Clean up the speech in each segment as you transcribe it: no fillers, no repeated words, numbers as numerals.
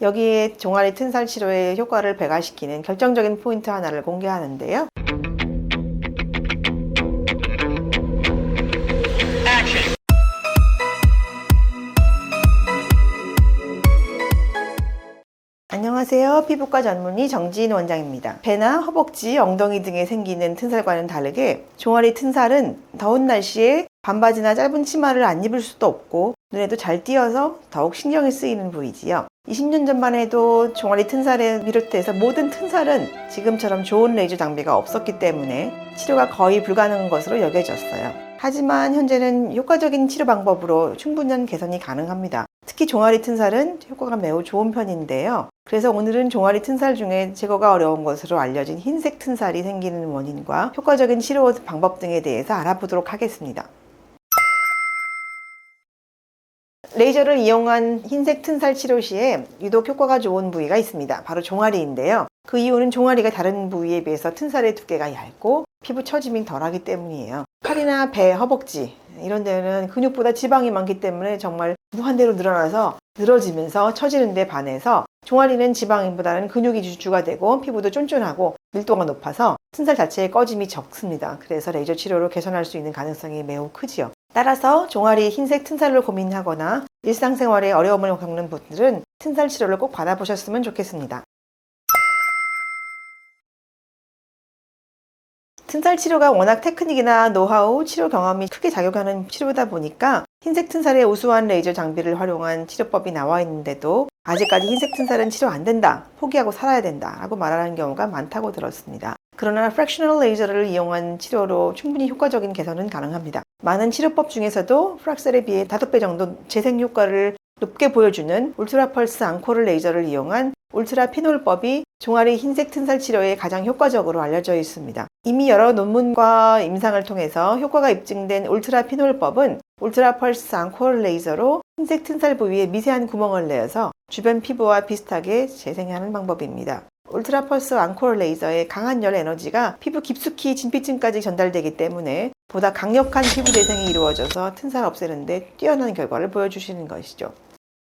여기에 종아리 튼살 치료의 효과를 배가시키는 결정적인 포인트 하나를 공개하는데요. 안녕하세요. 피부과 전문의 정지인 원장입니다. 배나 허벅지, 엉덩이 등에 생기는 튼살과는 다르게 종아리 튼살은 더운 날씨에 반바지나 짧은 치마를 안 입을 수도 없고 눈에도 잘 띄어서 더욱 신경이 쓰이는 부위지요. 20년 전만 해도 종아리 튼살에 비롯해서 모든 튼살은 지금처럼 좋은 레이저 장비가 없었기 때문에 치료가 거의 불가능한 것으로 여겨졌어요. 하지만 현재는 효과적인 치료 방법으로 충분한 개선이 가능합니다. 특히 종아리 튼살은 효과가 매우 좋은 편인데요. 그래서 오늘은 종아리 튼살 중에 제거가 어려운 것으로 알려진 흰색 튼살이 생기는 원인과 효과적인 치료 방법 등에 대해서 알아보도록 하겠습니다. 레이저를 이용한 흰색 튼살 치료 시에 유독 효과가 좋은 부위가 있습니다. 바로 종아리인데요. 그 이유는 종아리가 다른 부위에 비해서 튼살의 두께가 얇고 피부 처짐이 덜하기 때문이에요. 팔이나 배, 허벅지 이런 데는 근육보다 지방이 많기 때문에 정말 무한대로 늘어나서 늘어지면서 처지는 데 반해서 종아리는 지방보다는 근육이 주가 되고 피부도 쫀쫀하고 밀도가 높아서 튼살 자체의 꺼짐이 적습니다. 그래서 레이저 치료로 개선할 수 있는 가능성이 매우 크지요. 따라서 종아리 흰색 튼살로 고민하거나 일상생활에 어려움을 겪는 분들은 튼살 치료를 꼭 받아보셨으면 좋겠습니다. 튼살 치료가 워낙 테크닉이나 노하우, 치료 경험이 크게 작용하는 치료다 보니까 흰색 튼살에 우수한 레이저 장비를 활용한 치료법이 나와 있는데도 아직까지 흰색 튼살은 치료 안 된다, 포기하고 살아야 된다 라고 말하는 경우가 많다고 들었습니다. 그러나 프랙셔널 레이저를 이용한 치료로 충분히 효과적인 개선은 가능합니다. 많은 치료법 중에서도 프락셀에 비해 5배 정도 재생 효과를 높게 보여주는 울트라 펄스 앙코르 레이저를 이용한 울트라 피놀법이 종아리 흰색 튼살 치료에 가장 효과적으로 알려져 있습니다. 이미 여러 논문과 임상을 통해서 효과가 입증된 울트라 피놀법은 울트라 펄스 앙코르 레이저로 흰색 튼살 부위에 미세한 구멍을 내어서 주변 피부와 비슷하게 재생하는 방법입니다. 울트라 펄스 앙코르 레이저의 강한 열 에너지가 피부 깊숙이 진피층까지 전달되기 때문에 보다 강력한 피부 재생이 이루어져서 튼살 없애는데 뛰어난 결과를 보여주시는 것이죠.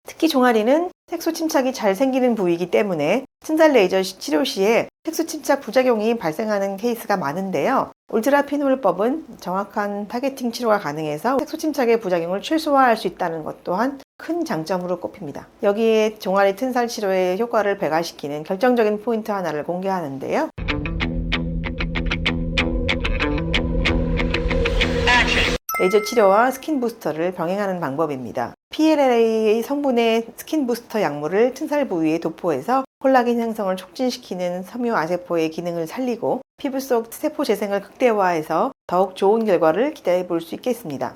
특히 종아리는 색소 침착이 잘 생기는 부위이기 때문에 튼살 레이저 치료 시에 색소 침착 부작용이 발생하는 케이스가 많은데요. 울트라 피놀법은 정확한 타겟팅 치료가 가능해서 색소 침착의 부작용을 최소화할 수 있다는 것 또한 큰 장점으로 꼽힙니다. 여기에 종아리 튼살 치료의 효과를 배가시키는 결정적인 포인트 하나를 공개하는데요. 레이저 치료와 스킨 부스터를 병행하는 방법입니다. PLLA 성분의 스킨 부스터 약물을 튼살 부위에 도포해서 콜라겐 형성을 촉진시키는 섬유아세포의 기능을 살리고 피부 속 세포 재생을 극대화해서 더욱 좋은 결과를 기대해 볼 수 있겠습니다.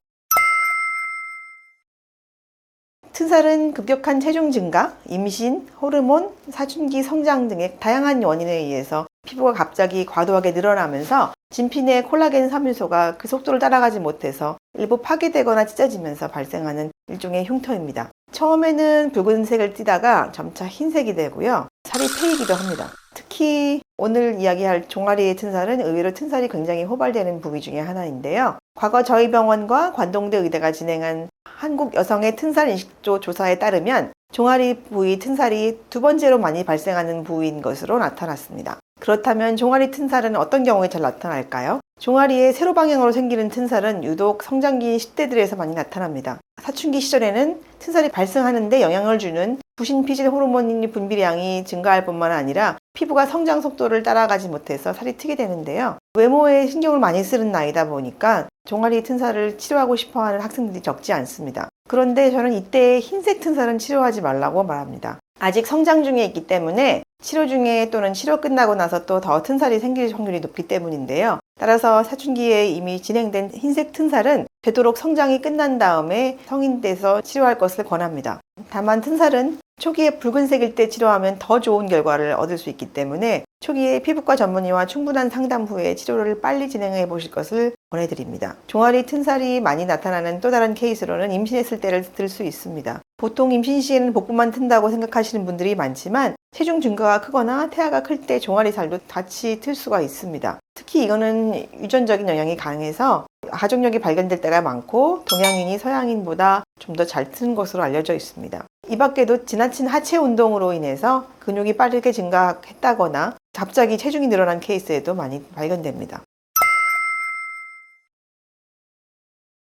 튼살은 급격한 체중 증가, 임신, 호르몬, 사춘기 성장 등의 다양한 원인에 의해서 피부가 갑자기 과도하게 늘어나면서 진피 내 콜라겐 섬유소가 그 속도를 따라가지 못해서 일부 파괴되거나 찢어지면서 발생하는 일종의 흉터입니다. 처음에는 붉은색을 띠다가 점차 흰색이 되고요. 살이 패이기도 합니다. 특히 오늘 이야기할 종아리의 튼살은 의외로 튼살이 굉장히 호발되는 부위 중에 하나인데요. 과거 저희 병원과 관동대 의대가 진행한 한국 여성의 튼살 인식조 조사에 따르면 종아리 부위 튼살이 2번째로 많이 발생하는 부위인 것으로 나타났습니다. 그렇다면 종아리 튼살은 어떤 경우에 잘 나타날까요? 종아리의 세로 방향으로 생기는 튼살은 유독 성장기인 10대들에서 많이 나타납니다. 사춘기 시절에는 튼살이 발생하는 데 영향을 주는 부신피질 호르몬 분비량이 증가할 뿐만 아니라 피부가 성장 속도를 따라가지 못해서 살이 트게 되는데요. 외모에 신경을 많이 쓰는 나이다 보니까 종아리 튼살을 치료하고 싶어하는 학생들이 적지 않습니다. 그런데 저는 이때 흰색 튼살은 치료하지 말라고 말합니다. 아직 성장 중에 있기 때문에 치료 중에 또는 치료 끝나고 나서 또 더 튼살이 생길 확률이 높기 때문인데요. 따라서 사춘기에 이미 진행된 흰색 튼살은 되도록 성장이 끝난 다음에 성인 돼서 치료할 것을 권합니다. 다만 튼살은 초기에 붉은색일 때 치료하면 더 좋은 결과를 얻을 수 있기 때문에 초기에 피부과 전문의와 충분한 상담 후에 치료를 빨리 진행해 보실 것을 권해드립니다. 종아리 튼살이 많이 나타나는 또 다른 케이스로는 임신했을 때를 들 수 있습니다. 보통 임신 시에는 복부만 튼다고 생각하시는 분들이 많지만 체중 증가가 크거나 태아가 클 때 종아리 살도 같이 틀 수가 있습니다. 특히 이거는 유전적인 영향이 강해서 가족력이 발견될 때가 많고 동양인이 서양인보다 좀 더 잘 트는 것으로 알려져 있습니다. 이 밖에도 지나친 하체 운동으로 인해서 근육이 빠르게 증가했다거나 갑자기 체중이 늘어난 케이스에도 많이 발견됩니다.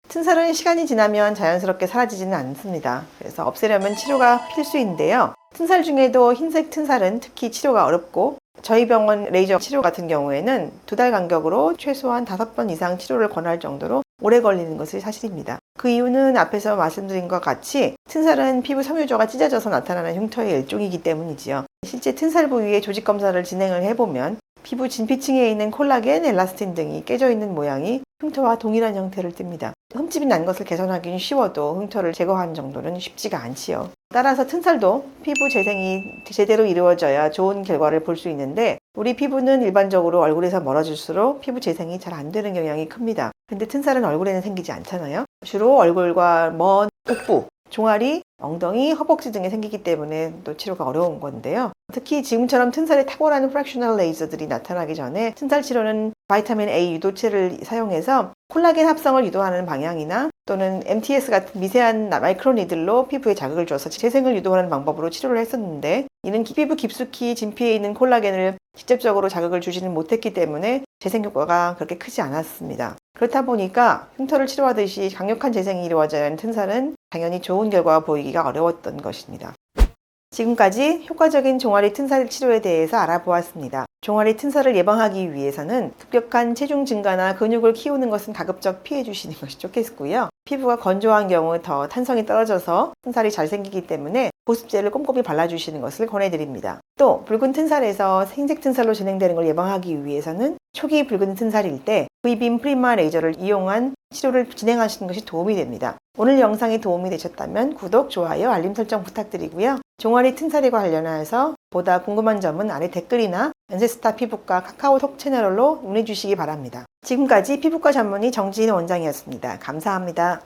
튼살은 시간이 지나면 자연스럽게 사라지지는 않습니다. 그래서 없애려면 치료가 필수인데요. 튼살 중에도 흰색 튼살은 특히 치료가 어렵고 저희 병원 레이저 치료 같은 경우에는 2달 간격으로 최소한 5번 이상 치료를 권할 정도로 오래 걸리는 것이 사실입니다. 그 이유는 앞에서 말씀드린 것 같이 튼살은 피부 섬유조가 찢어져서 나타나는 흉터의 일종이기 때문이지요. 실제 튼살 부위의 조직 검사를 진행을 해보면 피부 진피층에 있는 콜라겐, 엘라스틴 등이 깨져 있는 모양이 흉터와 동일한 형태를 띱니다. 흠집이 난 것을 개선하기는 쉬워도 흉터를 제거하는 정도는 쉽지가 않지요. 따라서 튼살도 피부 재생이 제대로 이루어져야 좋은 결과를 볼 수 있는데 우리 피부는 일반적으로 얼굴에서 멀어질수록 피부 재생이 잘 안 되는 경향이 큽니다. 근데 튼살은 얼굴에는 생기지 않잖아요. 주로 얼굴과 먼 복부, 종아리, 엉덩이, 허벅지 등에 생기기 때문에 또 치료가 어려운 건데요. 특히 지금처럼 튼살에 탁월한 프랙셔널 레이저들이 나타나기 전에 튼살 치료는 바이타민 A 유도체를 사용해서 콜라겐 합성을 유도하는 방향이나 또는 MTS 같은 미세한 마이크로니들로 피부에 자극을 줘서 재생을 유도하는 방법으로 치료를 했었는데 이는 피부 깊숙이 진피에 있는 콜라겐을 직접적으로 자극을 주지는 못했기 때문에 재생 효과가 그렇게 크지 않았습니다. 그렇다 보니까 흉터를 치료하듯이 강력한 재생이 이루어져야 하는 튼살은 당연히 좋은 결과가 보이기가 어려웠던 것입니다. 지금까지 효과적인 종아리 튼살 치료에 대해서 알아보았습니다. 종아리 튼살을 예방하기 위해서는 급격한 체중 증가나 근육을 키우는 것은 가급적 피해 주시는 것이 좋겠고요. 피부가 건조한 경우 더 탄성이 떨어져서 튼살이 잘 생기기 때문에 보습제를 꼼꼼히 발라주시는 것을 권해드립니다. 또 붉은 튼살에서 흰색 튼살로 진행되는 걸 예방하기 위해서는 초기 붉은 튼살일 때 V빔 프리마 레이저를 이용한 치료를 진행하시는 것이 도움이 됩니다. 오늘 영상이 도움이 되셨다면 구독, 좋아요, 알림 설정 부탁드리고요. 종아리 튼살에 관련해서 보다 궁금한 점은 아래 댓글이나 연세스타 피부과 카카오톡 채널로 문의주시기 바랍니다. 지금까지 피부과 전문의 정지인 원장이었습니다. 감사합니다.